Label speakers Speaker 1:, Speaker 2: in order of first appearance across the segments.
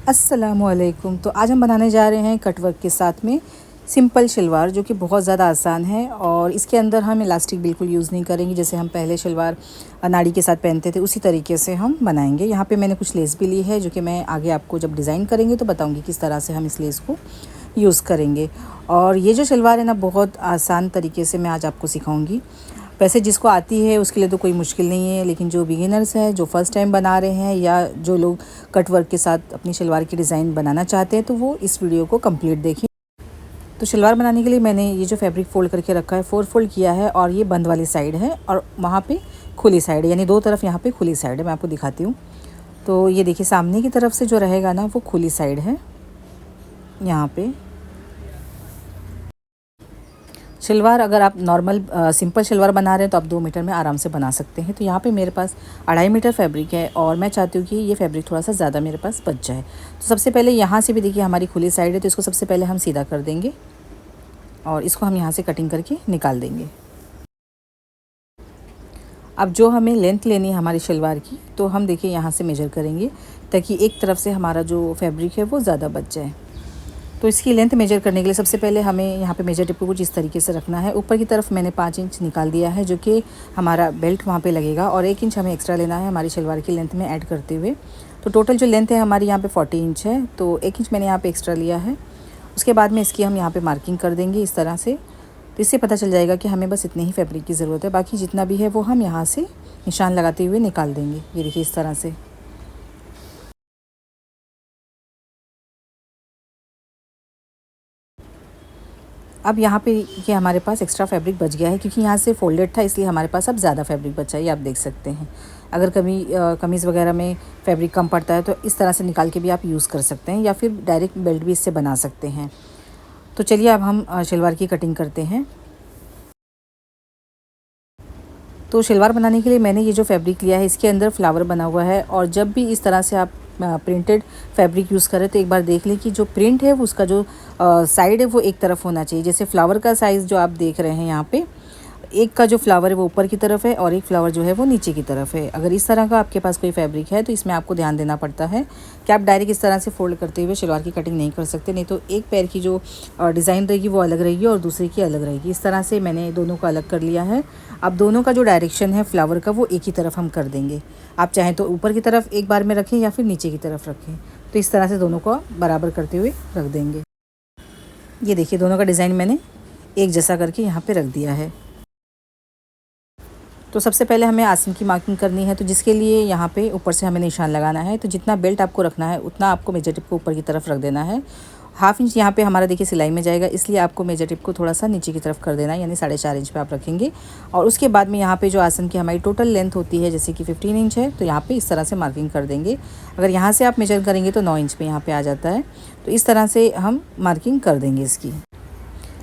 Speaker 1: अस्सलामुअलैकुम। तो आज हम बनाने जा रहे हैं कटवर्क के साथ में सिंपल शलवार, जो कि बहुत ज़्यादा आसान है और इसके अंदर हम इलास्टिक बिल्कुल यूज़ नहीं करेंगे। जैसे हम पहले शलवार नाड़ी के साथ पहनते थे उसी तरीके से हम बनाएंगे। यहाँ पे मैंने कुछ लेस भी ली है, जो कि मैं आगे आपको जब डिज़ाइन करेंगे तो बताऊँगी किस तरह से हम इस लेस को यूज़ करेंगे। और ये जो शलवार है ना, बहुत आसान तरीके से मैं आज आपको सिखाऊँगी। वैसे जिसको आती है उसके लिए तो कोई मुश्किल नहीं है, लेकिन जो बिगिनर्स हैं, जो फ़र्स्ट टाइम बना रहे हैं, या जो लोग कट वर्क के साथ अपनी शलवार की डिज़ाइन बनाना चाहते हैं, तो वो इस वीडियो को कंप्लीट देखें। तो शलवार बनाने के लिए मैंने ये जो फैब्रिक फ़ोल्ड करके रखा है, 4 फोल्ड किया है, और ये बंद वाली साइड है और वहाँ पे खुली साइड है, यानी दो तरफ यहाँ पे खुली साइड है। मैं आपको दिखाती हूँ। तो ये देखिए, सामने की तरफ से जो रहेगा ना, वो खुली साइड है। यहाँ पे शलवार अगर आप नॉर्मल सिंपल शलवार बना रहे हैं तो आप 2 मीटर में आराम से बना सकते हैं। तो यहाँ पे मेरे पास 2.5 मीटर फैब्रिक है और मैं चाहती हूँ कि ये फैब्रिक थोड़ा सा ज़्यादा मेरे पास बच जाए। तो सबसे पहले यहाँ से भी देखिए हमारी खुली साइड है, तो इसको सबसे पहले हम सीधा कर देंगे और इसको हम यहाँ से कटिंग करके निकाल देंगे। अब जो हमें लेंथ लेनी है हमारी शलवार की, तो हम देखिए यहाँ से मेजर करेंगे ताकि एक तरफ से हमारा जो फैब्रिक है वो ज़्यादा बच जाए। तो इसकी लेंथ मेजर करने के लिए सबसे पहले हमें यहाँ पे मेजर टिप को कुछ इस तरीके से रखना है। ऊपर की तरफ मैंने 5 इंच निकाल दिया है, जो कि हमारा बेल्ट वहाँ पे लगेगा, और 1 इंच हमें एक्स्ट्रा लेना है हमारी शलवार की लेंथ में ऐड करते हुए। तो टोटल जो लेंथ है हमारी यहाँ पे 40 इंच है, तो 1 इंच मैंने यहाँ पे एक्स्ट्रा लिया है। उसके बाद में इसकी हम यहाँ पर मार्किंग कर देंगे इस तरह से। तो इससे पता चल जाएगा कि हमें बस इतनी ही फैब्रिक की ज़रूरत है, बाकी जितना भी है वो हम यहाँ से निशान लगाते हुए निकाल देंगे। ये देखिए इस तरह से। अब यहाँ पे ये हमारे पास एक्स्ट्रा फैब्रिक बच गया है, क्योंकि यहाँ से फोल्डेड था, इसलिए हमारे पास अब ज़्यादा फैब्रिक बचा है। ये आप देख सकते हैं। अगर कभी कमीज़ वगैरह में फैब्रिक कम पड़ता है तो इस तरह से निकाल के भी आप यूज़ कर सकते हैं, या फिर डायरेक्ट बेल्ट भी इससे बना सकते हैं। तो चलिए अब हम शलवार की कटिंग करते हैं। तो शलवार बनाने के लिए मैंने ये जो फैब्रिक लिया है, इसके अंदर फ्लावर बना हुआ है, और जब भी इस तरह से आप प्रिंटेड फैब्रिक यूज़ करें तो एक बार देख लें कि जो प्रिंट है वो उसका जो साइड है वो एक तरफ होना चाहिए। जैसे फ्लावर का साइज़ जो आप देख रहे हैं यहाँ पे, एक का जो फ्लावर है वो ऊपर की तरफ है और एक फ्लावर जो है वो नीचे की तरफ है। अगर इस तरह का आपके पास कोई फैब्रिक है तो इसमें आपको ध्यान देना पड़ता है कि आप डायरेक्ट इस तरह से फोल्ड करते हुए शलवार की कटिंग नहीं कर सकते, नहीं तो एक पैर की जो डिज़ाइन रहेगी वो अलग रहेगी और दूसरे की अलग रहेगी। इस तरह से मैंने दोनों को अलग कर लिया है। अब दोनों का जो डायरेक्शन है फ्लावर का वो एक ही तरफ हम कर देंगे। आप चाहें तो ऊपर की तरफ एक बार में रखें या फिर नीचे की तरफ रखें। तो इस तरह से दोनों को बराबर करते हुए रख देंगे। ये देखिए, दोनों का डिज़ाइन मैंने एक जैसा करके यहाँ पे रख दिया है। तो सबसे पहले हमें आसन की मार्किंग करनी है, तो जिसके लिए यहाँ पे ऊपर से हमें निशान लगाना है। तो जितना बेल्ट आपको रखना है उतना आपको मेजर टिप को ऊपर की तरफ रख देना है। 1/2 इंच यहाँ पे हमारा देखिए सिलाई में जाएगा, इसलिए आपको मेजर टिप को थोड़ा सा नीचे की तरफ कर देना है, यानी 4.5 इंच पे आप रखेंगे। और उसके बाद में यहाँ पे जो आसन की हमारी टोटल लेंथ होती है, जैसे कि 15 इंच है, तो यहाँ पे इस तरह से मार्किंग कर देंगे। अगर यहाँ से आप मेजर करेंगे तो 9 इंच पे यहाँ पे आ जाता है। तो इस तरह से हम मार्किंग कर देंगे इसकी।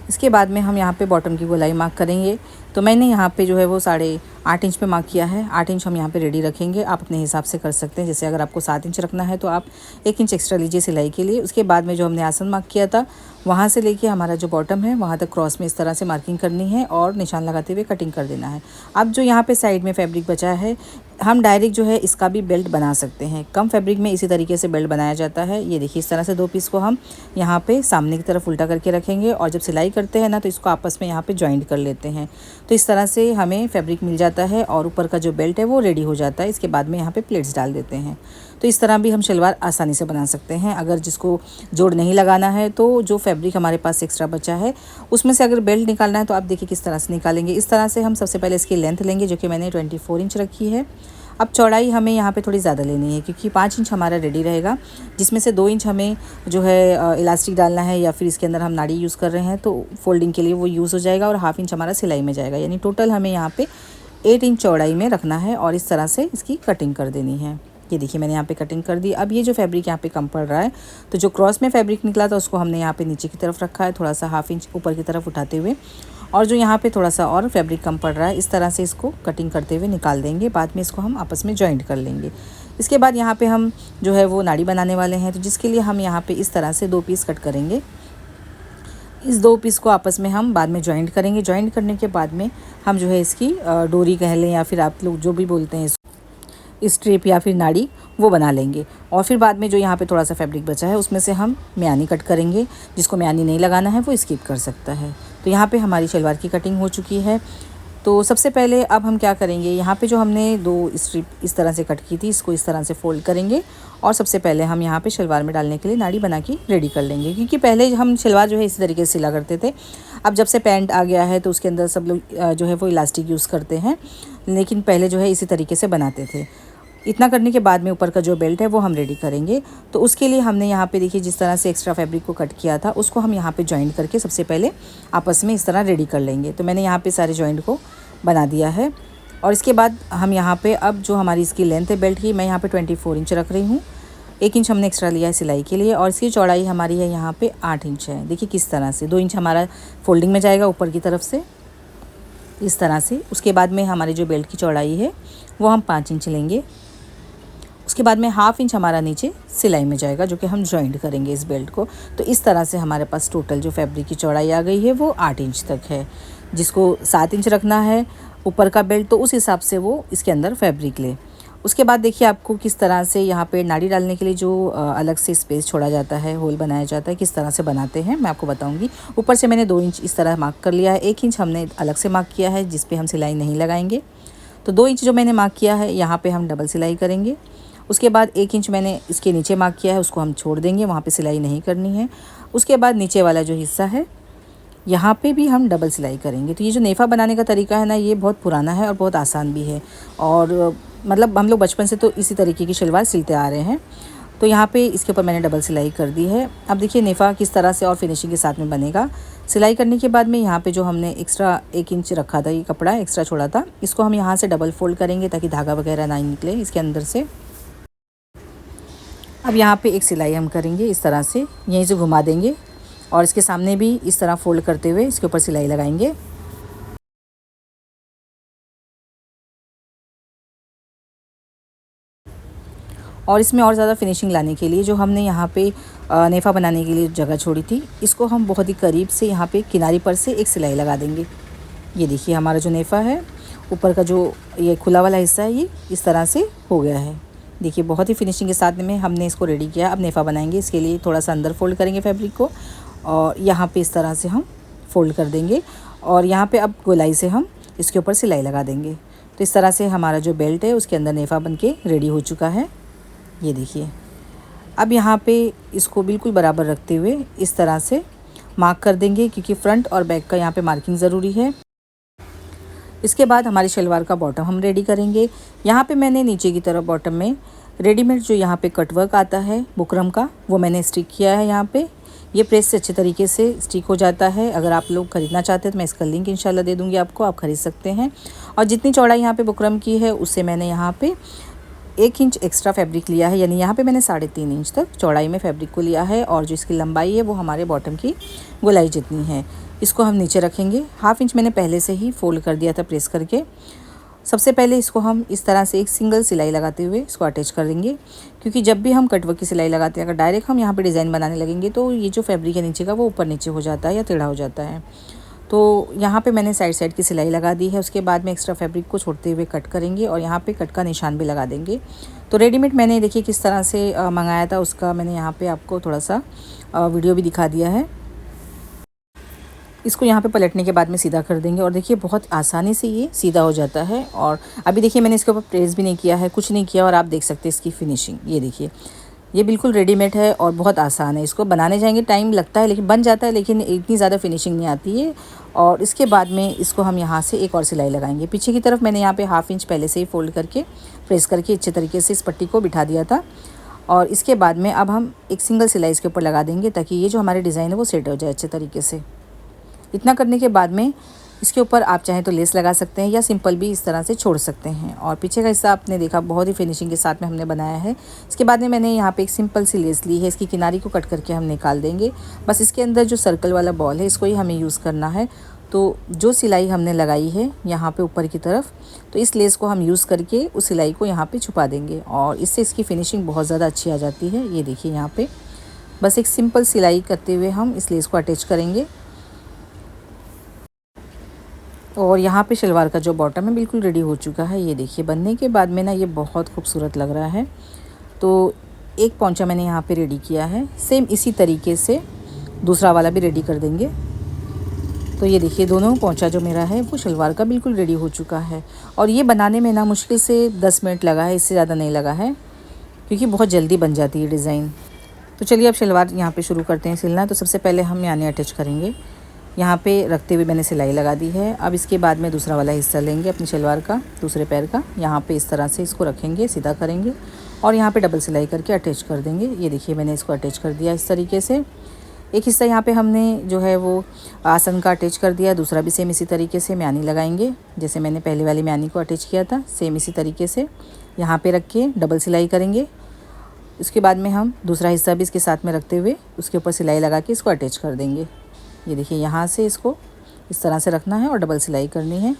Speaker 1: इसके बाद में हम यहाँ पे बॉटम की गोलाई मार्क करेंगे। तो मैंने यहाँ पे जो है वो 8.5 इंच पे मार्क किया है। 8 इंच हम यहाँ पे रेडी रखेंगे। आप अपने हिसाब से कर सकते हैं। जैसे अगर आपको 7 इंच रखना है तो आप 1 इंच एक्स्ट्रा लीजिए सिलाई के लिए। उसके बाद में जो हमने आसन मार्क किया था, वहाँ से लेके हमारा जो बॉटम है वहाँ तक क्रॉस में इस तरह से मार्किंग करनी है और निशान लगाते हुए कटिंग कर देना है। अब जो यहाँ पे साइड में फैब्रिक बचा है, हम डायरेक्ट जो है इसका भी बेल्ट बना सकते हैं। कम फैब्रिक में इसी तरीके से बेल्ट बनाया जाता है। ये देखिए, इस तरह से 2 पीस को हम यहाँ पे सामने की तरफ उल्टा करके रखेंगे, और जब सिलाई करते हैं ना तो इसको आपस में यहाँ पे जॉइंट कर लेते हैं। तो इस तरह से हमें फैब्रिक मिल जाता है और ऊपर का जो बेल्ट है वो रेडी हो जाता है। इसके बाद में यहाँ पे प्लेट्स डाल देते हैं। तो इस तरह भी हम शलवार आसानी से बना सकते हैं। अगर जिसको जोड़ नहीं लगाना है, तो जो फैब्रिक हमारे पास एक्स्ट्रा बचा है उसमें से अगर बेल्ट निकालना है तो आप देखिए किस तरह से निकालेंगे। इस तरह से हम सबसे पहले इसकी लेंथ लेंगे, जो कि मैंने 24 इंच रखी है। अब चौड़ाई हमें यहाँ पे थोड़ी ज़्यादा लेनी है, क्योंकि 5 इंच हमारा रेडी रहेगा, जिसमें से 2 इंच हमें जो है इलास्टिक डालना है, या फिर इसके अंदर हम नाड़ी यूज़ कर रहे हैं तो फोल्डिंग के लिए वो यूज़ हो जाएगा, और 1/2 इंच हमारा सिलाई में जाएगा। यानी टोटल हमें यहाँ पे 8 इंच चौड़ाई में रखना है और इस तरह से इसकी कटिंग कर देनी है। ये देखिए, मैंने यहाँ पे कटिंग कर दी। अब ये जो फैब्रिक यहाँ पे कम पड़ रहा है, तो जो क्रॉस में फैब्रिक निकला था उसको हमने यहाँ पे नीचे की तरफ रखा है, थोड़ा सा 1/2 इंच ऊपर की तरफ उठाते हुए, और जो यहाँ पे थोड़ा सा और फैब्रिक कम पड़ रहा है, इस तरह से इसको कटिंग करते हुए निकाल देंगे। बाद में इसको हम आपस में जॉइंट कर लेंगे। इसके बाद यहाँ पे हम जो है वो नाड़ी बनाने वाले हैं, तो जिसके लिए हम यहाँ पे इस तरह से 2 पीस कट करेंगे। इस 2 पीस को आपस में हम बाद में जॉइंट करेंगे। जॉइंट करने के बाद में हम जो है इसकी डोरी कह लें, या फिर आप लोग जो भी बोलते हैं, स्ट्रिप या फिर नाड़ी, वो बना लेंगे। और फिर बाद में जो यहाँ पे थोड़ा सा फैब्रिक बचा है उसमें से हम म्यानी कट करेंगे। जिसको म्यानी नहीं लगाना है वो स्किप कर सकता है। तो यहाँ पे हमारी शलवार की कटिंग हो चुकी है। तो सबसे पहले अब हम क्या करेंगे, यहाँ पे जो हमने 2 स्ट्रिप इस तरह से कट की थी, इसको इस तरह से फ़ोल्ड करेंगे और सबसे पहले हम यहाँ पे शलवार में डालने के लिए नाड़ी बना के रेडी कर लेंगे। क्योंकि पहले हम शलवार जो है इसी तरीके से सिला करते थे। अब जब से पैंट आ गया है तो उसके अंदर सब लोग जो है वो इलास्टिक यूज़ करते हैं, लेकिन पहले जो है इसी तरीके से बनाते थे। इतना करने के बाद में ऊपर का जो बेल्ट है वो हम रेडी करेंगे। तो उसके लिए हमने यहाँ पे देखिए जिस तरह से एक्स्ट्रा फैब्रिक को कट किया था उसको हम यहाँ पे जॉइंट करके सबसे पहले आपस में इस तरह रेडी कर लेंगे। तो मैंने यहाँ पे सारे जॉइंट को बना दिया है। और इसके बाद हम यहाँ पे अब जो हमारी इसकी लेंथ है बेल्ट की, मैं यहाँ पे 24 इंच रख रही हूँ। 1 इंच हमने एक्स्ट्रा लिया है सिलाई के लिए और इसकी चौड़ाई हमारी है यहाँ पे 8 इंच है। देखिए किस तरह से 2 इंच हमारा फोल्डिंग में जाएगा ऊपर की तरफ से इस तरह से। उसके बाद में हमारी जो बेल्ट की चौड़ाई है वो हम 5 इंच लेंगे। उसके बाद में 1/2 इंच हमारा नीचे सिलाई में जाएगा जो कि हम जॉइंट करेंगे इस बेल्ट को। तो इस तरह से हमारे पास टोटल जो फैब्रिक की चौड़ाई आ गई है वो 8 इंच तक है। जिसको 7 इंच रखना है ऊपर का बेल्ट तो उस हिसाब से वो इसके अंदर फैब्रिक ले। उसके बाद देखिए आपको किस तरह से यहाँ पे नाड़ी डालने के लिए जो अलग से स्पेस छोड़ा जाता है, होल बनाया जाता है, किस तरह से बनाते हैं मैं आपको बताऊंगी। ऊपर से मैंने 2 इंच इस तरह मार्क कर लिया है। 1 इंच हमने अलग से मार्क किया है जिस पे हम सिलाई नहीं लगाएंगे। तो 2 इंच जो मैंने मार्क किया है यहाँ पे हम डबल सिलाई करेंगे। उसके बाद 1 इंच मैंने इसके नीचे मार्क किया है, उसको हम छोड़ देंगे, वहाँ पे सिलाई नहीं करनी है। उसके बाद नीचे वाला जो हिस्सा है यहाँ पे भी हम डबल सिलाई करेंगे। तो ये जो नेफ़ा बनाने का तरीका है ना, ये बहुत पुराना है और बहुत आसान भी है। और मतलब हम लोग बचपन से तो इसी तरीके की शलवार सिलते आ रहे हैं। तो यहाँ पे इसके ऊपर मैंने डबल सिलाई कर दी है। अब देखिए नेफ़ा किस तरह से और फिनिशिंग के साथ में बनेगा। सिलाई करने के बाद में यहाँ पे जो हमने एक्स्ट्रा 1 इंच रखा था, ये कपड़ा एक्स्ट्रा छोड़ा था, इसको हम यहाँ से डबल फोल्ड करेंगे ताकि धागा वगैरह ना निकले इसके अंदर से। अब यहाँ पे एक सिलाई हम करेंगे इस तरह से, यहीं से घुमा देंगे और इसके सामने भी इस तरह फोल्ड करते हुए इसके ऊपर सिलाई लगाएंगे। और इसमें और ज़्यादा फिनिशिंग लाने के लिए जो हमने यहाँ पे नेफ़ा बनाने के लिए जगह छोड़ी थी, इसको हम बहुत ही करीब से यहाँ पे किनारी पर से एक सिलाई लगा देंगे। ये देखिए हमारा जो नेफ़ा है ऊपर का जो ये खुला वाला हिस्सा है ये इस तरह से हो गया है। देखिए बहुत ही फिनिशिंग के साथ में हमने इसको रेडी किया। अब नेफ़ा बनाएंगे, इसके लिए थोड़ा सा अंदर फोल्ड करेंगे फैब्रिक को और यहाँ पे इस तरह से हम फोल्ड कर देंगे और यहाँ पे अब गोलाई से हम इसके ऊपर सिलाई लगा देंगे। तो इस तरह से हमारा जो बेल्ट है उसके अंदर नेफ़ा बन के रेडी हो चुका है। ये देखिए अब यहाँ पे इसको बिल्कुल बराबर रखते हुए इस तरह से मार्क कर देंगे क्योंकि फ्रंट और बैक का यहाँ पे मार्किंग ज़रूरी है। इसके बाद हमारी शलवार का बॉटम हम रेडी करेंगे। यहाँ पे मैंने नीचे की तरफ बॉटम में रेडीमेड जो यहाँ पे कटवर्क आता है बुकरम का, वो मैंने स्टिक किया है। यहाँ पे ये प्रेस से अच्छे तरीके से स्टिक हो जाता है। अगर आप लोग ख़रीदना चाहते हैं तो मैं इसका लिंक इंशाल्लाह दे दूँगी आपको, आप ख़रीद सकते हैं। और जितनी चौड़ाई यहाँ पे बुकरम की है उससे मैंने यहाँ पे 1 इंच एक्स्ट्रा फैब्रिक लिया है, यानी यहाँ पे मैंने 3.5 इंच तक चौड़ाई में फैब्रिक को लिया है। और जो इसकी लंबाई है वो हमारे बॉटम की गोलाई जितनी है। इसको हम नीचे रखेंगे। 1/2 इंच मैंने पहले से ही फोल्ड कर दिया था प्रेस करके। सबसे पहले इसको हम इस तरह से एक सिंगल सिलाई लगाते हुए इसको अटैच कर देंगे, क्योंकि जब भी हम कटवर्क की सिलाई लगाते हैं अगर डायरेक्ट हम यहाँ पे डिज़ाइन बनाने लगेंगे तो ये जो फैब्रिक है नीचे का वो ऊपर नीचे हो जाता है या टेढ़ा हो जाता है। तो यहाँ पे मैंने साइड साइड की सिलाई लगा दी है। उसके बाद में एक्स्ट्रा फैब्रिक को छोड़ते हुए कट करेंगे और यहाँ पे कट का निशान भी लगा देंगे। तो रेडीमेड मैंने देखिए किस तरह से मंगाया था, उसका मैंने यहाँ पे आपको थोड़ा सा वीडियो भी दिखा दिया है। इसको यहाँ पे पलटने के बाद में सीधा कर देंगे और देखिए बहुत आसानी से ये सीधा हो जाता है। और अभी देखिए मैंने इसके ऊपर प्रेस भी नहीं किया है, कुछ नहीं किया, और आप देख सकते हैं इसकी फिनिशिंग। ये देखिए ये बिल्कुल रेडीमेड है और बहुत आसान है। इसको बनाने जाएंगे टाइम लगता है लेकिन बन जाता है, लेकिन इतनी ज़्यादा फिनिशिंग नहीं आती है। और इसके बाद में इसको हम यहाँ से एक और सिलाई लगाएंगे। पीछे की तरफ मैंने यहाँ पे 1/2 इंच पहले से ही फोल्ड करके प्रेस करके अच्छे तरीके से इस पट्टी को बिठा दिया था। और इसके बाद में अब हम एक सिंगल सिलाई इसके ऊपर लगा देंगे ताकि ये जो हमारे डिज़ाइन है वो सेट हो जाए अच्छे तरीके से। इतना करने के बाद में इसके ऊपर आप चाहें तो लेस लगा सकते हैं या सिंपल भी इस तरह से छोड़ सकते हैं। और पीछे का हिस्सा आपने देखा बहुत ही फिनिशिंग के साथ में हमने बनाया है। इसके बाद में मैंने यहाँ पे एक सिंपल सी लेस ली है, इसकी किनारी को कट करके हम निकाल देंगे। बस इसके अंदर जो सर्कल वाला बॉल है इसको ही हमें यूज़ करना है। तो जो सिलाई हमने लगाई है यहाँ पे ऊपर की तरफ, तो इस लेस को हम यूज़ करके उस सिलाई को यहाँ पे छुपा देंगे और इससे इसकी फिनिशिंग बहुत ज़्यादा अच्छी आ जाती है। ये देखिए यहाँ पे बस एक सिंपल सिलाई करते हुए हम इस लेस को अटैच करेंगे। और यहाँ पे शलवार का जो बॉटम है बिल्कुल रेडी हो चुका है। ये देखिए बनने के बाद में ना ये बहुत खूबसूरत लग रहा है। तो एक पोंचा मैंने यहाँ पे रेडी किया है। सेम इसी तरीके से दूसरा वाला भी रेडी कर देंगे। तो ये देखिए दोनों पोंचा जो मेरा है वो शलवार का बिल्कुल रेडी हो चुका है। और ये बनाने में ना मुश्किल से 10 मिनट लगा है, इससे ज़्यादा नहीं लगा है, क्योंकि बहुत जल्दी बन जाती है डिज़ाइन। तो चलिए अब शलवार यहाँ पे शुरू करते हैं सिलना। तो सबसे पहले हम यानी अटैच करेंगे। यहाँ पे रखते हुए मैंने सिलाई लगा दी है। अब इसके बाद में दूसरा वाला हिस्सा लेंगे अपनी शलवार का, दूसरे पैर का, यहाँ पे इस तरह से इसको रखेंगे, सीधा करेंगे और यहाँ पे डबल सिलाई करके अटैच कर देंगे। ये देखिए मैंने इसको अटैच कर दिया इस तरीके से। एक हिस्सा यहाँ पे हमने जो है वो आसन का अटैच कर दिया, दूसरा भी सेम इसी तरीके से म्यानी लगाएंगे, जैसे मैंने पहले वाली म्यानी को अटैच किया था सेम इसी तरीके से यहाँ पे रख के डबल सिलाई करेंगे। उसके बाद में हम दूसरा हिस्सा भी इसके साथ में रखते हुए उसके ऊपर सिलाई लगा के इसको अटैच कर देंगे। ये देखिए यहाँ से इसको इस तरह से रखना है और डबल सिलाई करनी है।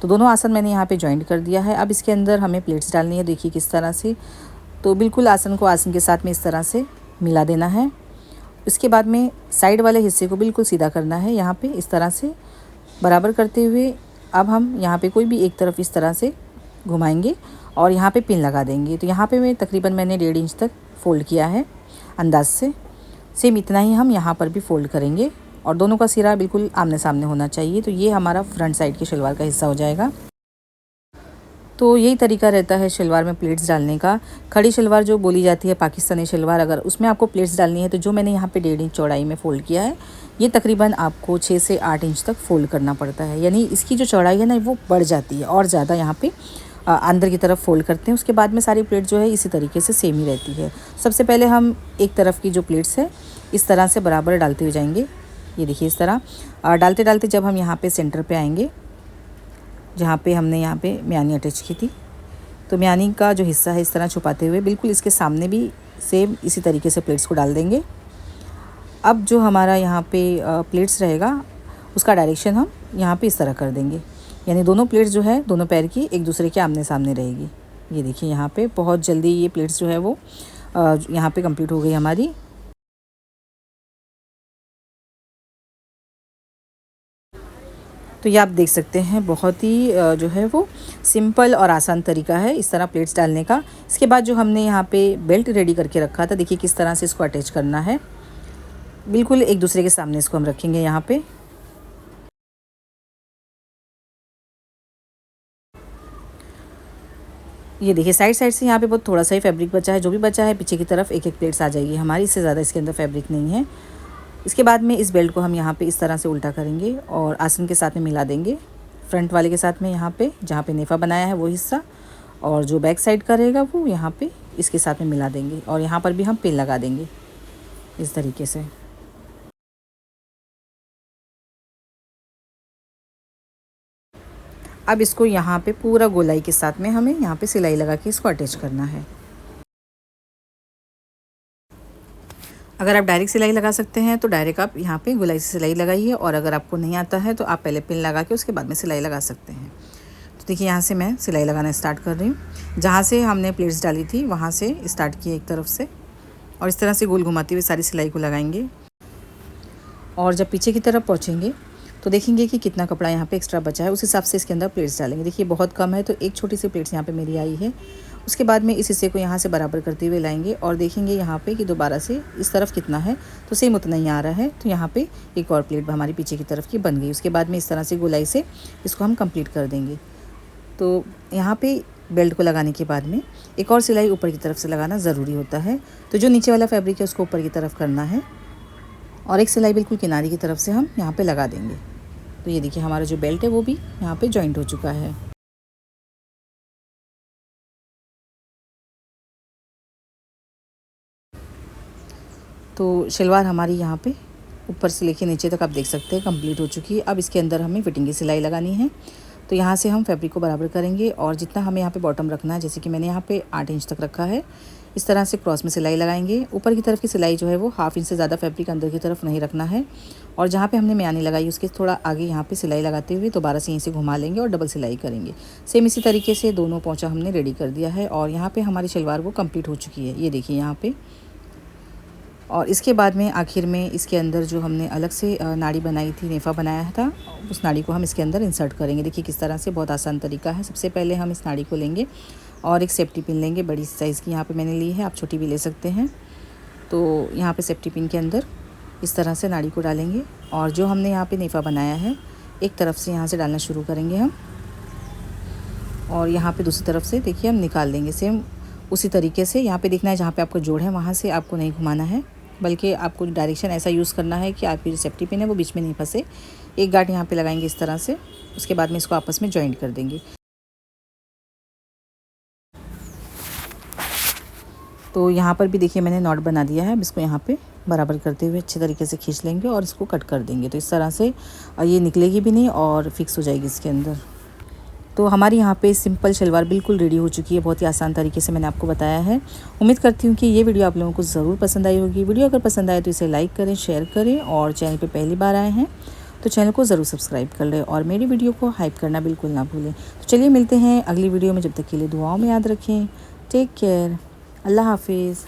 Speaker 1: तो दोनों आसन मैंने यहाँ पे जॉइंट कर दिया है। अब इसके अंदर हमें प्लेट्स डालनी है, देखिए किस तरह से। तो बिल्कुल आसन को आसन के साथ में इस तरह से मिला देना है। इसके बाद में साइड वाले हिस्से को बिल्कुल सीधा करना है, यहाँ पे इस तरह से बराबर करते हुए अब हम यहाँ पे कोई भी एक तरफ इस तरह से घुमाएंगे और यहाँ पे पिन लगा देंगे। तो यहाँ पे मैं तकरीबन मैंने 1.5 इंच तक फ़ोल्ड किया है अंदाज से। सेम इतना ही हम यहाँ पर भी फ़ोल्ड करेंगे और दोनों का सिरा बिल्कुल आमने सामने होना चाहिए। तो ये हमारा फ्रंट साइड की शलवार का हिस्सा हो जाएगा। तो यही तरीका रहता है शलवार में प्लेट्स डालने का। खड़ी शलवार जो बोली जाती है पाकिस्तानी शलवार, अगर उसमें आपको प्लेट्स डालनी है तो जो मैंने यहाँ पे 1.5 इंच चौड़ाई में फ़ोल्ड किया है, ये तकरीबन आपको 6 से 8 इंच तक फ़ोल्ड करना पड़ता है। यानी इसकी जो चौड़ाई है ना वो बढ़ जाती है और ज़्यादा यहाँ पे अंदर की तरफ फ़ोल्ड करते हैं। उसके बाद में सारी प्लेट जो है इसी तरीके से सेम ही रहती है। सबसे पहले हम एक तरफ की जो प्लेट्स है इस तरह से बराबर डालते हुए जाएंगे। ये देखिए इस तरह डालते डालते जब हम यहाँ पे सेंटर पे आएंगे, जहाँ पे हमने यहाँ पे म्यानी अटैच की थी, तो म्यानी का जो हिस्सा है इस तरह छुपाते हुए बिल्कुल इसके सामने भी सेम इसी तरीके से प्लेट्स को डाल देंगे। अब जो हमारा यहाँ पे प्लेट्स रहेगा उसका डायरेक्शन हम यहाँ पे इस तरह कर देंगे, यानी दोनों प्लेट्स जो है दोनों पैर की एक दूसरे के आमने सामने रहेगी। ये देखिए यहाँ पे बहुत जल्दी ये प्लेट्स जो है वो यहाँ पे कंप्लीट हो गई हमारी। तो ये आप देख सकते हैं बहुत ही जो है वो सिंपल और आसान तरीका है इस तरह प्लेट्स डालने का। इसके बाद जो हमने यहाँ पे बेल्ट रेडी करके रखा था, देखिए किस तरह से इसको अटैच करना है। बिल्कुल एक दूसरे के सामने इसको हम रखेंगे यहाँ पे। ये देखिए साइड साइड से यहाँ पे बहुत थोड़ा सा ही फैब्रिक बचा है, जो भी बचा है पीछे की तरफ एक एक प्लेट्स आ जाएगी हमारी, इससे ज़्यादा इसके अंदर फैब्रिक नहीं है। इसके बाद में इस बेल्ट को हम यहाँ पे इस तरह से उल्टा करेंगे और आसन के साथ में मिला देंगे, फ्रंट वाले के साथ में यहाँ पे जहाँ पे नेफा बनाया है वो हिस्सा, और जो बैक साइड का रहेगा वो यहाँ पे इसके साथ में मिला देंगे और यहाँ पर भी हम पिन लगा देंगे इस तरीके से। अब इसको यहाँ पे पूरा गोलाई के साथ में हमें यहाँ पे सिलाई लगा के इसको अटैच करना है। अगर आप डायरेक्ट सिलाई लगा सकते हैं तो डायरेक्ट आप यहाँ पे गोलाई से सिलाई लगाइए, और अगर आपको नहीं आता है तो आप पहले पिन लगा के उसके बाद में सिलाई लगा सकते हैं। तो देखिए यहाँ से मैं सिलाई लगाना स्टार्ट कर रही हूँ। जहाँ से हमने प्लेट्स डाली थी वहाँ से स्टार्ट किए एक तरफ से, और इस तरह से गोल घुमाते हुए सारी सिलाई को लगाएंगे। और जब पीछे की तरफ पहुँचेंगे तो देखेंगे कि कितना कपड़ा यहाँ पे एक्स्ट्रा बचा है, उस हिसाब से इसके अंदर प्लेट्स डालेंगे। देखिए बहुत कम है तो एक छोटी सी प्लेट्स यहाँ पे मेरी आई है। उसके बाद में इस हिस्से को यहाँ से बराबर करते हुए लाएंगे और देखेंगे यहाँ पे कि दोबारा से इस तरफ कितना है, तो सेम उतना ही आ रहा है। तो यहाँ पे एक और प्लेट हमारी पीछे की तरफ की बन गई। उसके बाद में इस तरह से गोलाई से इसको हम कंप्लीट कर देंगे। तो यहाँ पे बेल्ट को लगाने के बाद में एक और सिलाई ऊपर की तरफ से लगाना ज़रूरी होता है। तो जो नीचे वाला फैब्रिक है उसको ऊपर की तरफ करना है और एक सिलाई बिल्कुल किनारे की तरफ से हम यहाँ पे लगा देंगे। तो ये देखिए हमारा जो बेल्ट है वो भी यहाँ पे जॉइंट हो चुका है। तो शलवार हमारी यहाँ पे ऊपर से लेके नीचे तक आप देख सकते हैं कंप्लीट हो चुकी है। अब इसके अंदर हमें फिटिंग की सिलाई लगानी है। तो यहाँ से हम फैब्रिक को बराबर करेंगे और जितना हमें यहाँ पे बॉटम रखना है, जैसे कि मैंने यहाँ पे 8 इंच तक रखा है, इस तरह से क्रॉस में सिलाई लगाएंगे। ऊपर की तरफ की सिलाई जो है वो 1/2 इंच से ज़्यादा फैब्रिक अंदर की तरफ नहीं रखना है, और जहाँ पे हमने म्यानी लगाई उसके थोड़ा आगे यहाँ पे सिलाई लगाते हुए दोबारा से यहीं से घुमा लेंगे और डबल सिलाई करेंगे। सेम इसी तरीके से दोनों पोंचा हमने रेडी कर दिया है और यहाँ पे हमारी शलवार वो कंप्लीट हो चुकी है। ये देखिए यहाँ पे। और इसके बाद में आखिर में इसके अंदर जो हमने अलग से नाड़ी बनाई थी, नेफा बनाया था, उस नाड़ी को हम इसके अंदर इंसर्ट करेंगे। देखिए किस तरह से, बहुत आसान तरीका है। सबसे पहले हम इस नाड़ी को लेंगे और एक सेफ्टी पिन लेंगे बड़ी साइज़ की, यहाँ पे मैंने ली है, आप छोटी भी ले सकते हैं। तो यहाँ पे सेफ्टी पिन के अंदर इस तरह से नाड़ी को डालेंगे और जो हमने यहाँ पे नेफ़ा बनाया है एक तरफ से यहाँ से डालना शुरू करेंगे हम, और यहाँ पे दूसरी तरफ से देखिए हम निकाल देंगे। सेम उसी तरीके से यहाँ पे देखना है जहाँ पे आपका जोड़ है वहाँ से आपको नहीं घुमाना है, बल्कि आपको डायरेक्शन ऐसा यूज़ करना है कि आपकी जो सेफ्टी पिन है वो बीच में नहीं फंसे। एक गांठ यहाँ पे लगाएंगे इस तरह से, उसके बाद में इसको आपस में जॉइंट कर देंगे। तो यहाँ पर भी देखिए मैंने नॉट बना दिया है। अब इसको यहाँ पे बराबर करते हुए अच्छे तरीके से खींच लेंगे और इसको कट कर देंगे। तो इस तरह से ये निकलेगी भी नहीं और फिक्स हो जाएगी इसके अंदर। तो हमारी यहाँ पे सिंपल शलवार बिल्कुल रेडी हो चुकी है। बहुत ही आसान तरीके से मैंने आपको बताया है। उम्मीद करती हूँ कि ये वीडियो आप लोगों को ज़रूर पसंद आई होगी। वीडियो अगर पसंद आए तो इसे लाइक करें, शेयर करें, और चैनल पे पहली बार आए हैं तो चैनल को ज़रूर सब्सक्राइब कर लें और मेरी वीडियो को हाइप करना बिल्कुल ना भूलें। तो चलिए मिलते हैं अगली वीडियो में, जब तक के लिए दुआओं में याद रखें। टेक केयर, अल्लाह हाफिज़।